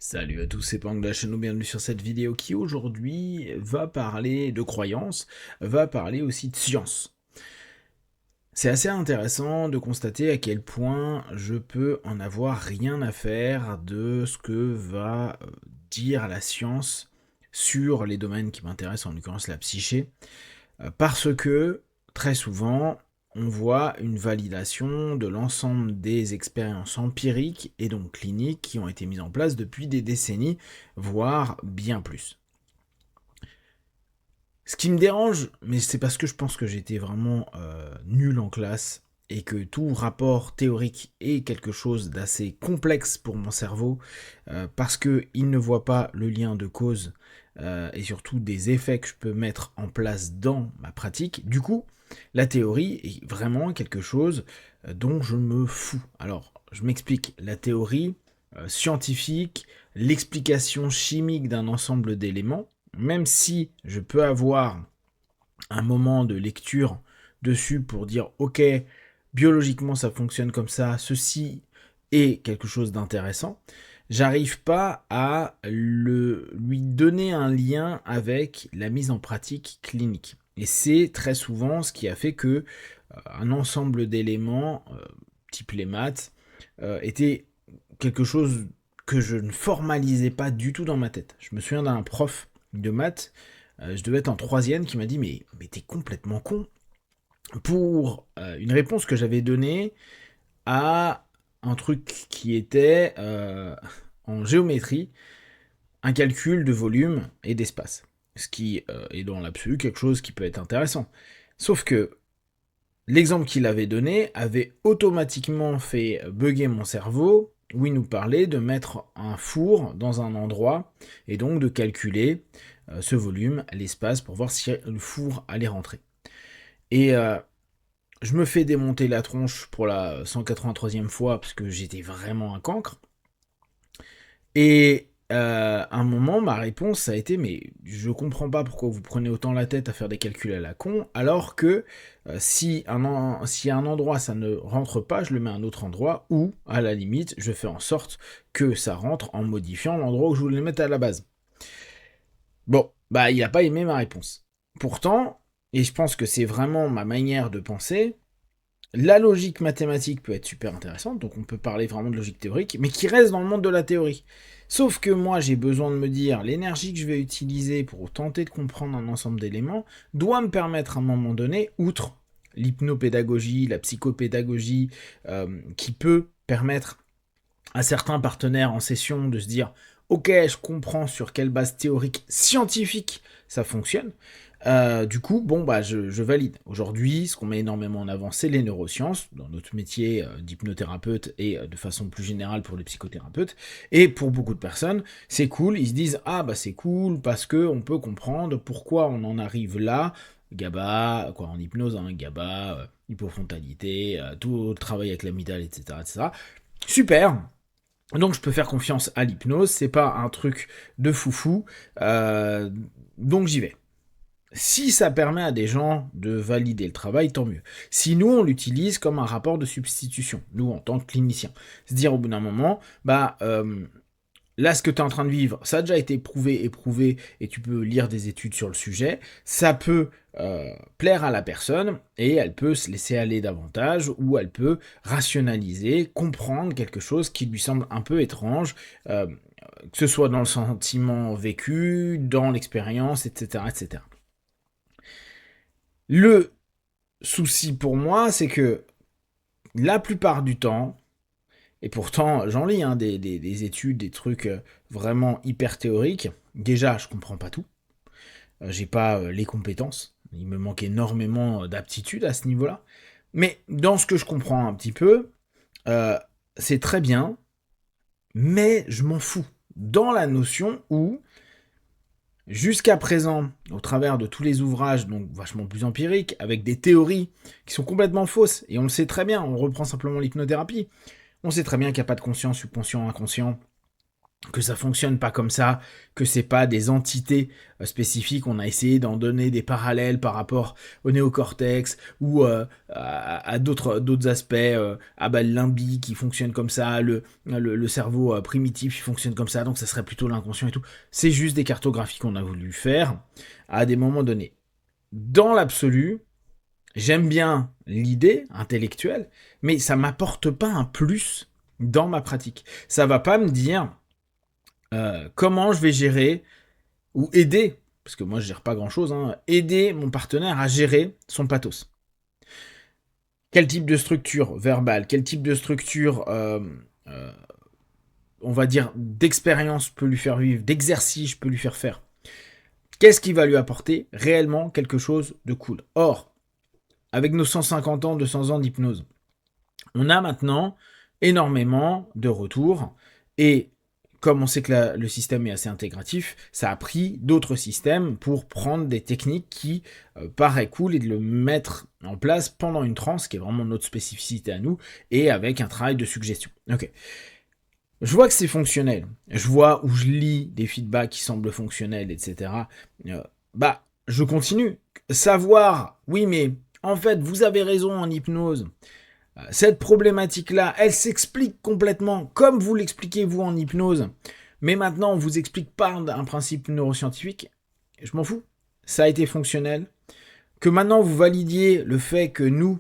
Salut à tous, c'est Pang de la chaîne, bienvenue sur cette vidéo qui aujourd'hui va parler de croyances, va parler aussi de science. C'est assez intéressant de constater à quel point je peux en avoir rien à faire de ce que va dire la science sur les domaines qui m'intéressent, en l'occurrence la psyché, parce que très souvent on voit une validation de l'ensemble des expériences empiriques et donc cliniques qui ont été mises en place depuis des décennies, voire bien plus. Ce qui me dérange, mais c'est parce que je pense que j'étais vraiment nul en classe et que tout rapport théorique est quelque chose d'assez complexe pour mon cerveau, parce qu'il ne voit pas le lien de cause et surtout des effets que je peux mettre en place dans ma pratique. Du coup, la théorie est vraiment quelque chose dont je me fous. Alors, je m'explique. La théorie scientifique, l'explication chimique d'un ensemble d'éléments, même si je peux avoir un moment de lecture dessus pour dire ok, biologiquement ça fonctionne comme ça, ceci est quelque chose d'intéressant, j'arrive pas à lui donner un lien avec la mise en pratique clinique. Et c'est très souvent ce qui a fait que un ensemble d'éléments, type les maths, était quelque chose que je ne formalisais pas du tout dans ma tête. Je me souviens d'un prof de maths, je devais être en troisième, qui m'a dit mais t'es complètement con pour une réponse que j'avais donnée à un truc qui était en géométrie, un calcul de volume et d'espace. Ce qui est dans l'absolu quelque chose qui peut être intéressant. Sauf que l'exemple qu'il avait donné avait automatiquement fait bugger mon cerveau, où il nous parlait de mettre un four dans un endroit et donc de calculer ce volume, l'espace, pour voir si le four allait rentrer. Et je me fais démonter la tronche pour la 183e fois parce que j'étais vraiment un cancre. Et à un moment, ma réponse a été mais je comprends pas pourquoi vous prenez autant la tête à faire des calculs à la con, alors que si à un endroit ça ne rentre pas, je le mets à un autre endroit, ou à la limite, je fais en sorte que ça rentre en modifiant l'endroit où je voulais le mettre à la base. Bon, bah il a pas aimé ma réponse. Pourtant, et je pense que c'est vraiment ma manière de penser, la logique mathématique peut être super intéressante, donc on peut parler vraiment de logique théorique, mais qui reste dans le monde de la théorie. Sauf que moi, j'ai besoin de me dire, l'énergie que je vais utiliser pour tenter de comprendre un ensemble d'éléments doit me permettre à un moment donné, outre l'hypnopédagogie, la psychopédagogie, qui peut permettre à certains partenaires en session de se dire ok, je comprends sur quelle base théorique scientifique ça fonctionne. Du coup, bon, bah, je valide. Aujourd'hui, ce qu'on met énormément en avant, c'est les neurosciences, dans notre métier d'hypnothérapeute et de façon plus générale pour les psychothérapeutes. Et pour beaucoup de personnes, c'est cool, ils se disent ah bah c'est cool parce que on peut comprendre pourquoi on en arrive là. GABA, quoi, en hypnose, hein, GABA, hypofrontalité, tout le travail avec l'amygdale, etc., etc. Super, donc je peux faire confiance à l'hypnose, c'est pas un truc de foufou, donc j'y vais. Si ça permet à des gens de valider le travail, tant mieux. Si nous, on l'utilise comme un rapport de substitution, nous, en tant que cliniciens, se dire au bout d'un moment, bah, là, ce que tu es en train de vivre, ça a déjà été prouvé, éprouvé, et tu peux lire des études sur le sujet, ça peut plaire à la personne, et elle peut se laisser aller davantage, ou elle peut rationaliser, comprendre quelque chose qui lui semble un peu étrange, que ce soit dans le sentiment vécu, dans l'expérience, etc., etc. Le souci pour moi, c'est que la plupart du temps, et pourtant j'en lis hein, des études, des trucs vraiment hyper théoriques, déjà je comprends pas tout, j'ai pas les compétences, il me manque énormément d'aptitudes à ce niveau-là, mais dans ce que je comprends un petit peu, euh, c'est très bien, mais je m'en fous. Dans la notion où jusqu'à présent, au travers de tous les ouvrages, donc vachement plus empiriques, avec des théories qui sont complètement fausses, et on le sait très bien, on reprend simplement l'hypnothérapie, on sait très bien qu'il n'y a pas de conscient, subconscient, inconscient, que ça fonctionne pas comme ça, que c'est pas des entités spécifiques. On a essayé d'en donner des parallèles par rapport au néocortex ou à d'autres aspects, le limbique qui fonctionne comme ça, le cerveau primitif qui fonctionne comme ça, donc ça serait plutôt l'inconscient et tout. C'est juste des cartographies qu'on a voulu faire à des moments donnés. Dans l'absolu, j'aime bien l'idée intellectuelle, mais ça m'apporte pas un plus dans ma pratique. Ça va pas me dire comment je vais gérer ou aider, parce que moi je gère pas grand chose, aider mon partenaire à gérer son pathos. Quel type de structure verbale, quel type de structure, on va dire, d'expérience peut lui faire vivre, d'exercice peut lui faire faire. Qu'est-ce qui va lui apporter réellement quelque chose de cool. Or, avec nos 150 ans, 200 ans d'hypnose, on a maintenant énormément de retours et comme on sait que le système est assez intégratif, ça a pris d'autres systèmes pour prendre des techniques qui paraissent cool et de le mettre en place pendant une transe, qui est vraiment notre spécificité à nous, et avec un travail de suggestion. Ok. Je vois que c'est fonctionnel. Je vois où je lis des feedbacks qui semblent fonctionnels, etc. Je continue. Savoir, oui, mais en fait, vous avez raison en hypnose. Cette problématique-là, elle s'explique complètement comme vous l'expliquez vous en hypnose. Mais maintenant, on vous explique pas un principe neuroscientifique. Je m'en fous. Ça a été fonctionnel. Que maintenant, vous validiez le fait que nous,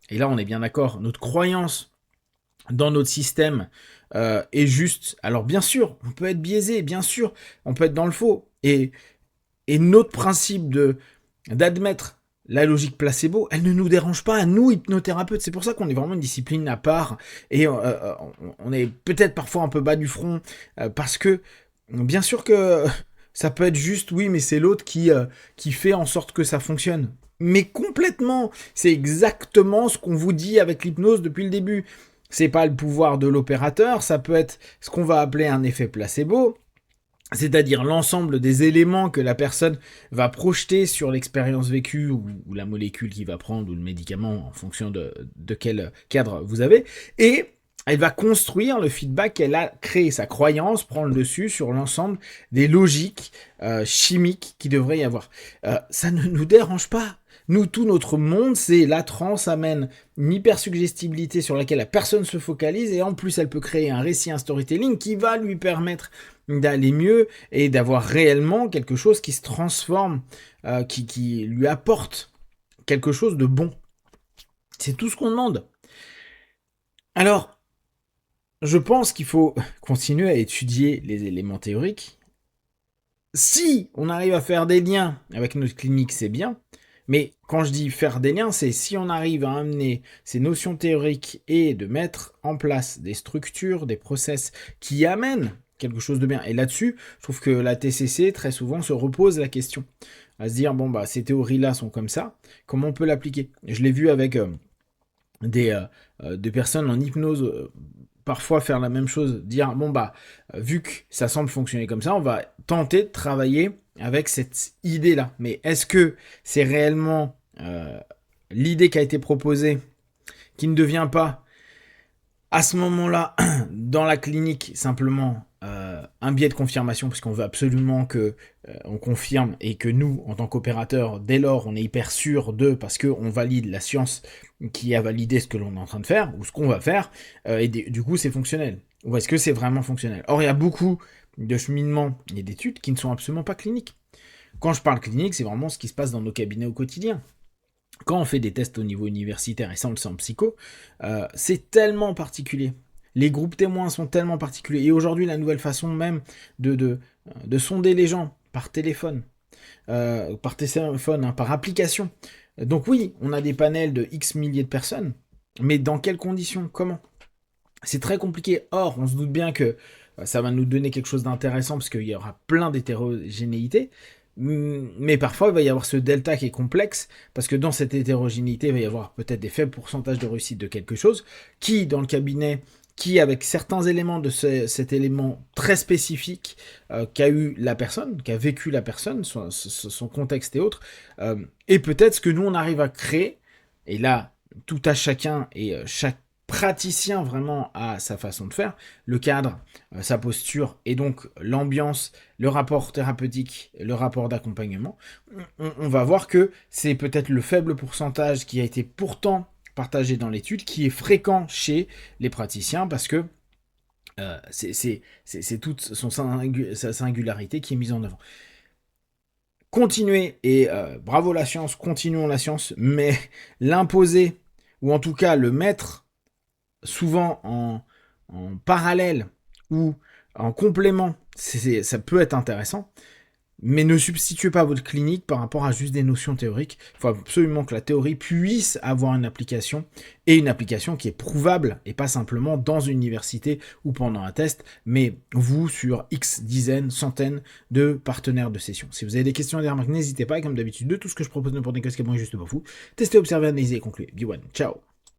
et là on est bien d'accord, notre croyance dans notre système est juste. Alors bien sûr, on peut être biaisé, bien sûr, on peut être dans le faux. Et notre principe d'admettre la logique placebo, elle ne nous dérange pas à nous, hypnothérapeutes. C'est pour ça qu'on est vraiment une discipline à part. Et on est peut-être parfois un peu bas du front. Parce que, bien sûr que ça peut être juste, oui, mais c'est l'autre qui fait en sorte que ça fonctionne. Mais complètement. C'est exactement ce qu'on vous dit avec l'hypnose depuis le début. C'est pas le pouvoir de l'opérateur, ça peut être ce qu'on va appeler un effet placebo. C'est-à-dire l'ensemble des éléments que la personne va projeter sur l'expérience vécue ou la molécule qu'il va prendre ou le médicament en fonction de quel cadre vous avez. Et elle va construire le feedback qu'elle a créé. Sa croyance prend le dessus sur l'ensemble des logiques chimiques qu'il devrait y avoir. Ça ne nous dérange pas. Nous, tout notre monde, c'est la transe amène une hypersuggestibilité sur laquelle la personne se focalise et en plus elle peut créer un récit, un storytelling qui va lui permettre d'aller mieux et d'avoir réellement quelque chose qui se transforme, qui lui apporte quelque chose de bon. C'est tout ce qu'on demande. Alors, je pense qu'il faut continuer à étudier les éléments théoriques. Si on arrive à faire des liens avec notre clinique, c'est bien. Mais quand je dis faire des liens, c'est si on arrive à amener ces notions théoriques et de mettre en place des structures, des process qui amènent quelque chose de bien. Et là-dessus, je trouve que la TCC, très souvent, se repose la question. À se dire, ces théories-là sont comme ça, comment on peut l'appliquer ? Je l'ai vu avec des personnes en hypnose parfois faire la même chose, dire, vu que ça semble fonctionner comme ça, on va tenter de travailler avec cette idée-là. Mais est-ce que c'est réellement l'idée qui a été proposée qui ne devient pas, à ce moment-là, dans la clinique, simplement un biais de confirmation, puisqu'on veut absolument que on confirme et que nous, en tant qu'opérateurs, dès lors, on est hyper sûr parce qu'on valide la science qui a validé ce que l'on est en train de faire, ou ce qu'on va faire, et du coup, c'est fonctionnel. Ou est-ce que c'est vraiment fonctionnel ? Or, il y a beaucoup de cheminements et d'études qui ne sont absolument pas cliniques. Quand je parle clinique, c'est vraiment ce qui se passe dans nos cabinets au quotidien. Quand on fait des tests au niveau universitaire, et ça on le sait en psycho, c'est tellement particulier. Les groupes témoins sont tellement particuliers. Et aujourd'hui, la nouvelle façon même de sonder les gens par téléphone, par application. Donc oui, on a des panels de X milliers de personnes, mais dans quelles conditions ? Comment ? C'est très compliqué. Or, on se doute bien que ça va nous donner quelque chose d'intéressant parce qu'il y aura plein d'hétérogénéité. Mais parfois, il va y avoir ce delta qui est complexe, parce que dans cette hétérogénéité, il va y avoir peut-être des faibles pourcentages de réussite de quelque chose, qui, dans le cabinet, qui, avec certains éléments de cet élément très spécifique qu'a eu la personne, qu'a vécu la personne, son contexte et autres, et peut-être ce que nous, on arrive à créer, et là, tout à chacun, et chaque praticien vraiment a sa façon de faire, le cadre, sa posture, et donc l'ambiance, le rapport thérapeutique, le rapport d'accompagnement, on va voir que c'est peut-être le faible pourcentage qui a été pourtant partagé dans l'étude, qui est fréquent chez les praticiens, parce que c'est toute sa singularité qui est mise en avant. Continuez, et bravo la science, continuons la science, mais l'imposer, ou en tout cas le mettre souvent en parallèle ou en complément, ça peut être intéressant, mais ne substituez pas votre clinique par rapport à juste des notions théoriques. Il faut absolument que la théorie puisse avoir une application, et une application qui est prouvable, et pas simplement dans une université ou pendant un test, mais vous sur X dizaines, centaines de partenaires de session. Si vous avez des questions et des remarques, n'hésitez pas, et comme d'habitude, de tout ce que je propose ne pour des casques, c'est bon et juste pour vous. Testez, observez, analysez et concluez. Be one, ciao.